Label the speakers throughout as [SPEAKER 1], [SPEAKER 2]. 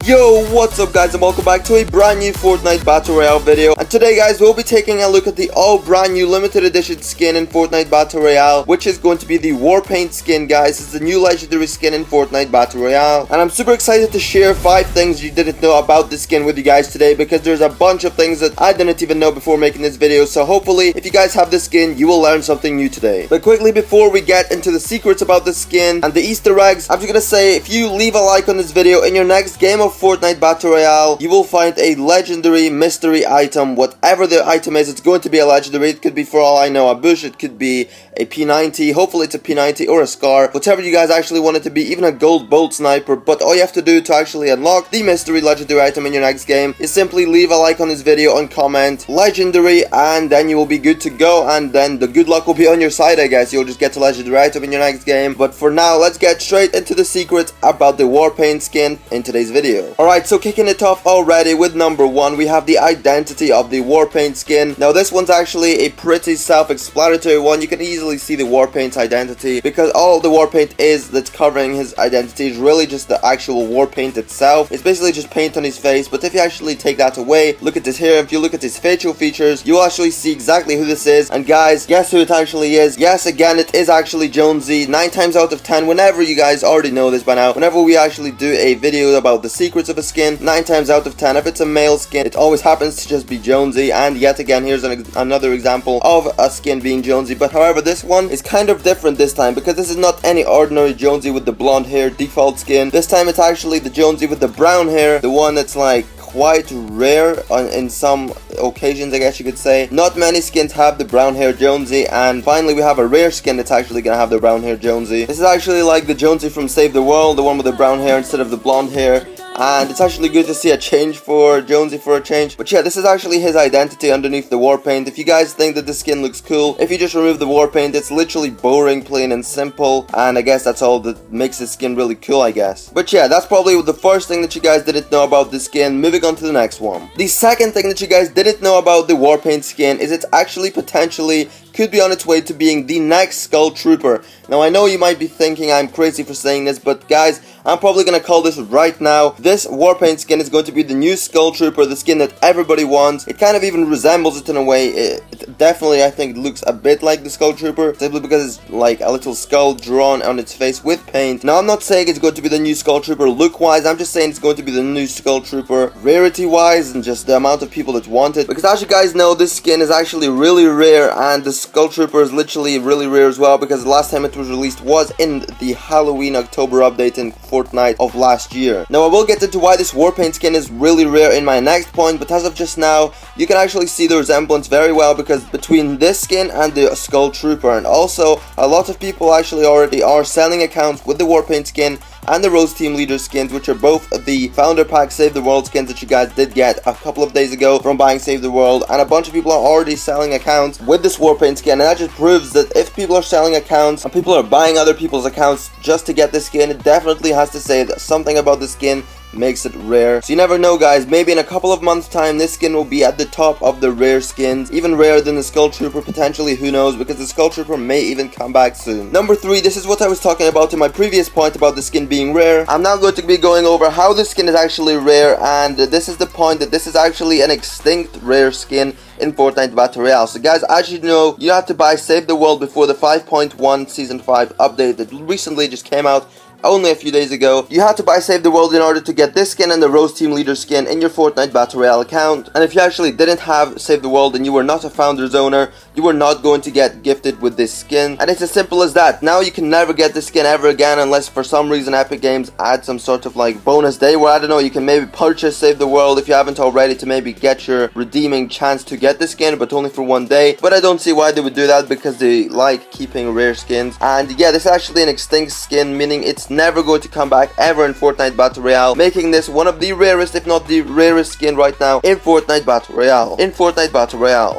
[SPEAKER 1] Yo, what's up guys, and welcome back to a brand new Fortnite Battle Royale video. And today guys, we'll be taking a look at the all brand new limited edition skin in Fortnite Battle Royale, which is going to be the Warpaint skin, guys. It's the new legendary skin in Fortnite Battle Royale. And I'm super excited to share 5 things you didn't know about this skin with you guys today, because there's a bunch of things that I didn't even know before making this video. So hopefully, if you guys have this skin, you will learn something new today. But quickly, before we get into the secrets about this skin and the Easter eggs, I'm just gonna say, if you leave a like on this video, in your next game of Fortnite Battle Royale, you will find a legendary mystery item. Whatever the item is, it's going to be a legendary. It could be, for all I know, a bush. It could be a P90. Hopefully it's a P90 or a scar. Whatever you guys actually want it to be, even a gold bolt sniper. But all you have to do to actually unlock the mystery legendary item in your next game is simply leave a like on this video and comment legendary, and then you will be good to go, and then the good luck will be on your side, I guess. You'll just get a legendary item in your next game. But for now, let's get straight into the secrets about the Warpaint skin in today's video. Alright, so kicking it off already with number 1, we have the identity of the Warpaint skin. Now this one's actually a pretty self-explanatory one. You can easily see the Warpaint's identity, because all the Warpaint is that's covering his identity is really just the actual Warpaint itself. It's basically just paint on his face. But if you actually take that away, look at his hair, if you look at his facial features, you'll actually see exactly who this is. And guys, guess who it actually is? Yes, again, it is actually Jonesy. 9 times out of 10, whenever, you guys already know this by now, whenever we actually do a video about the secrets of a skin, 9 times out of 10, if it's a male skin, it always happens to just be Jonesy. And yet again, here's another example of a skin being Jonesy. But however, this one is kind of different this time, because this is not any ordinary Jonesy with the blonde hair default skin. This time it's actually the Jonesy with the brown hair, the one that's like quite rare in some occasions, I guess you could say. Not many skins have the brown hair Jonesy, and finally we have a rare skin that's actually gonna have the brown hair Jonesy. This is actually like the Jonesy from Save the World, the one with the brown hair instead of the blonde hair. And it's actually good to see a change for Jonesy for a change. But yeah, this is actually his identity underneath the Warpaint. If you guys think that the skin looks cool, if you just remove the Warpaint, it's literally boring, plain and simple. And I guess that's all that makes this skin really cool, I guess. But yeah, that's probably the first thing that you guys didn't know about this skin. Moving on to the next one. The second thing that you guys didn't know about the Warpaint skin is it's actually potentially could be on its way to being the next Skull Trooper. Now I know you might be thinking I'm crazy for saying this, but guys, I'm probably gonna call this right now. This Warpaint skin is going to be the new Skull Trooper, the skin that everybody wants. It kind of even resembles it in a way. It definitely, I think, looks a bit like the Skull Trooper, simply because it's like a little skull drawn on its face with paint. Now I'm not saying it's going to be the new Skull Trooper look-wise, I'm just saying it's going to be the new Skull Trooper rarity-wise, and just the amount of people that want it. Because as you guys know, this skin is actually really rare, and the Skull Trooper is literally really rare as well, because the last time it was released was in the Halloween October update in Fortnite of last year. Now I will get into why this Warpaint skin is really rare in my next point, but as of just now, you can actually see the resemblance very well, because between this skin and the Skull Trooper, and also a lot of people actually already are selling accounts with the Warpaint skin and the Rose Team Leader skins, which are both the Founder Pack Save the World skins that you guys did get a couple of days ago from buying Save the World. And a bunch of people are already selling accounts with this Warpaint skin, and that just proves that if people are selling accounts and people are buying other people's accounts just to get this skin, it definitely has to say that something about the skin makes it rare. So you never know, guys, maybe in a couple of months time this skin will be at the top of the rare skins, even rarer than the Skull Trooper potentially, who knows, because the Skull Trooper may even come back soon. Number 3, this is what I was talking about in my previous point about the skin being rare. I'm now going to be going over how the skin is actually rare, and this is the point that this is actually an extinct rare skin in Fortnite Battle Royale. So guys, as you know, you have to buy Save the World before the 5.1 Season 5 update that recently just came out only a few days ago. You had to buy Save the World in order to get this skin and the Rose Team Leader skin in your Fortnite Battle Royale account. And if you actually didn't have Save the World and you were not a Founder's owner, you were not going to get gifted with this skin. And it's as simple as that. Now you can never get this skin ever again, unless for some reason Epic Games add some sort of like bonus day where, I don't know, you can maybe purchase Save the World if you haven't already to maybe get your redeeming chance to get the skin, but only for one day. But I don't see why they would do that, because they like keeping rare skins. And yeah, this is actually an extinct skin, meaning it's never going to come back ever in Fortnite Battle Royale, making this one of the rarest, if not the rarest skin right now in Fortnite Battle Royale.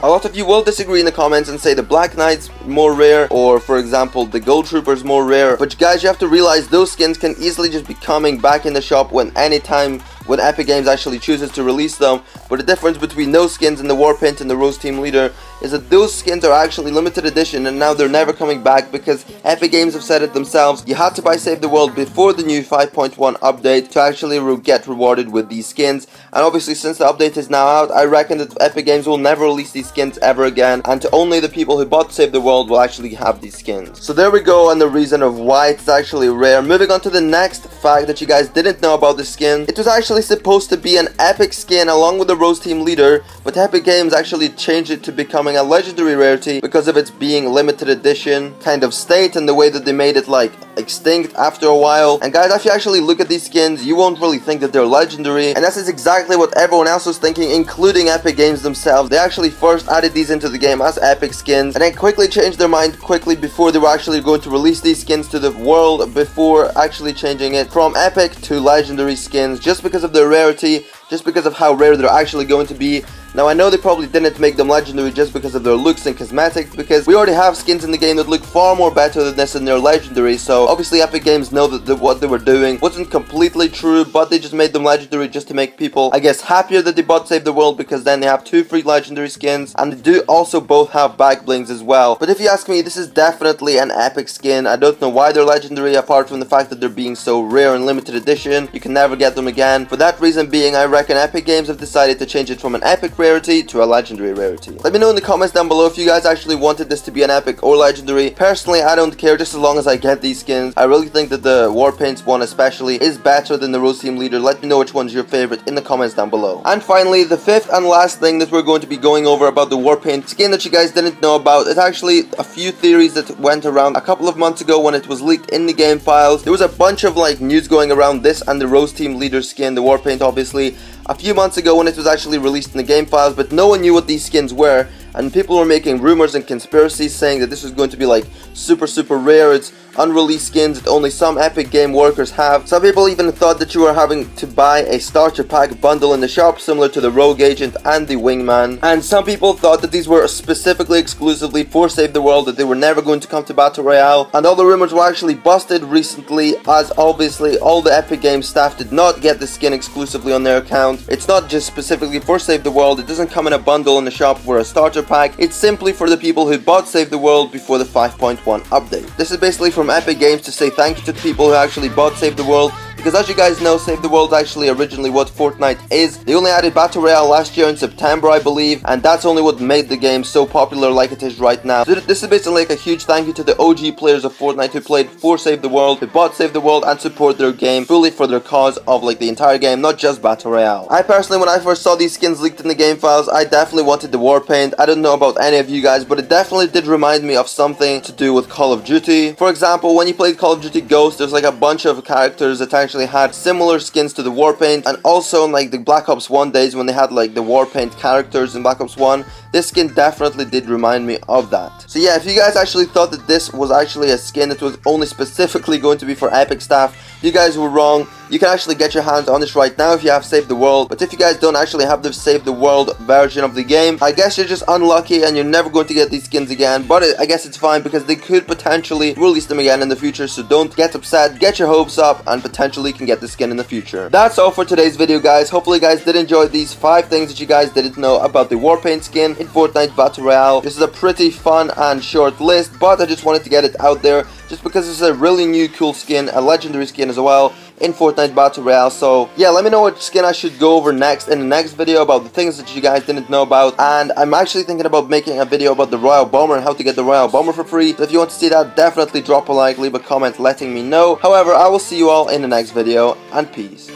[SPEAKER 1] A lot of you will disagree in the comments and say the Black Knight's more rare, or for example the Gold Trooper's more rare, but guys, you have to realize those skins can easily just be coming back in the shop when anytime when Epic Games actually chooses to release them. But the difference between those skins and the Warpaint and the Rose Team Leader is that those skins are actually limited edition, and now they're never coming back because Epic Games have said it themselves. You had to buy Save the World before the new 5.1 update to actually get rewarded with these skins. And obviously, since the update is now out, I reckon that Epic Games will never release these skins ever again, and only the people who bought Save the World will actually have these skins. So there we go, and the reason of why it's actually rare. Moving on to the next fact that you guys didn't know about the skin. It was actually supposed to be an epic skin along with the Rose Team Leader, but Epic Games actually changed it to becoming a legendary rarity because of its being limited edition kind of state and the way that they made it like extinct after a while. And guys, if you actually look at these skins, you won't really think that they're legendary, and this is exactly what everyone else was thinking, including Epic Games themselves. They actually first added these into the game as epic skins and then quickly changed their mind quickly before they were actually going to release these skins to the world, before actually changing it from epic to legendary skins just because of their rarity, just because of how rare they're actually going to be. Now I know they probably didn't make them legendary just because of their looks and cosmetics, because we already have skins in the game that look far more better than this and they're legendary. So obviously Epic Games know that what they were doing wasn't completely true, but they just made them legendary just to make people, I guess, happier that they bought Save the World, because then they have 2 free legendary skins, and they do also both have back blings as well. But if you ask me, this is definitely an epic skin. I don't know why they're legendary apart from the fact that they're being so rare and limited edition. You can never get them again. For that reason being, I reckon Epic Games have decided to change it from an epic rarity to a legendary rarity. Let me know in the comments down below if you guys actually wanted this to be an epic or legendary. Personally, I don't care, just as long as I get these skins. I really think that the Warpaint one especially is better than the Rose Team Leader. Let me know which one's your favorite in the comments down below. And finally, the fifth and last thing that we're going to be going over about the Warpaint skin that you guys didn't know about is actually a few theories that went around a couple of months ago when it was leaked in the game files. There was a bunch of like news going around this and the Rose Team Leader skin, the Warpaint obviously, a few months ago when it was actually released in the game files, but no one knew what these skins were, and people were making rumors and conspiracies saying that this was going to be like super rare. It's unreleased skins that only some Epic Game workers have. Some people even thought that you were having to buy a starter pack bundle in the shop similar to the Rogue Agent and the Wingman, and some people thought that these were specifically exclusively for Save the World, that they were never going to come to Battle Royale. And all the rumors were actually busted recently, as obviously all the Epic Games staff did not get the skin exclusively on their account. It's not just specifically for Save the World. It doesn't come in a bundle in the shop for a starter pack. It's simply for the people who bought Save the World before the 5.1 update. This is basically from Epic Games to say thank you to the people who actually bought Save the World, because as you guys know, Save the World is actually originally what Fortnite is. They only added Battle Royale last year in September, I believe, and that's only what made the game so popular like it is right now. So this is basically like a huge thank you to the OG players of Fortnite who played for Save the World, who bought Save the World and support their game fully for their cause of like the entire game, not just Battle Royale. I personally, when I first saw these skins leaked in the game files, I definitely wanted the Warpaint. I don't know about any of you guys, but it definitely did remind me of something to do with Call of Duty. For example, when you played Call of Duty Ghost, there's like a bunch of characters that actually had similar skins to the Warpaint, and also in like the Black Ops 1 days when they had like the Warpaint characters in Black Ops 1, this skin definitely did remind me of that. So yeah, if you guys actually thought that this was actually a skin that was only specifically going to be for Epic staff, you guys were wrong. You can actually get your hands on this right now if you have Save the World, but if you guys don't actually have the Save the World version of the game, I guess you're just unlucky and you're never going to get these skins again. But I guess it's fine because they could potentially release them again in the future, so don't get upset, get your hopes up, and potentially can get the skin in the future. That's all for today's video, guys. Hopefully you guys did enjoy these 5 things that you guys didn't know about the Warpaint skin in Fortnite Battle Royale. This is a pretty fun and short list, but I just wanted to get it out there just because it's a really new cool skin, a legendary skin as well, in Fortnite Battle Royale. So yeah, let me know what skin I should go over next in the next video about the things that you guys didn't know about. And I'm actually thinking about making a video about the Royal Bomber and how to get the Royal Bomber for free. So if you want to see that, definitely drop a like, leave a comment letting me know. However, I will see you all in the next video, and peace.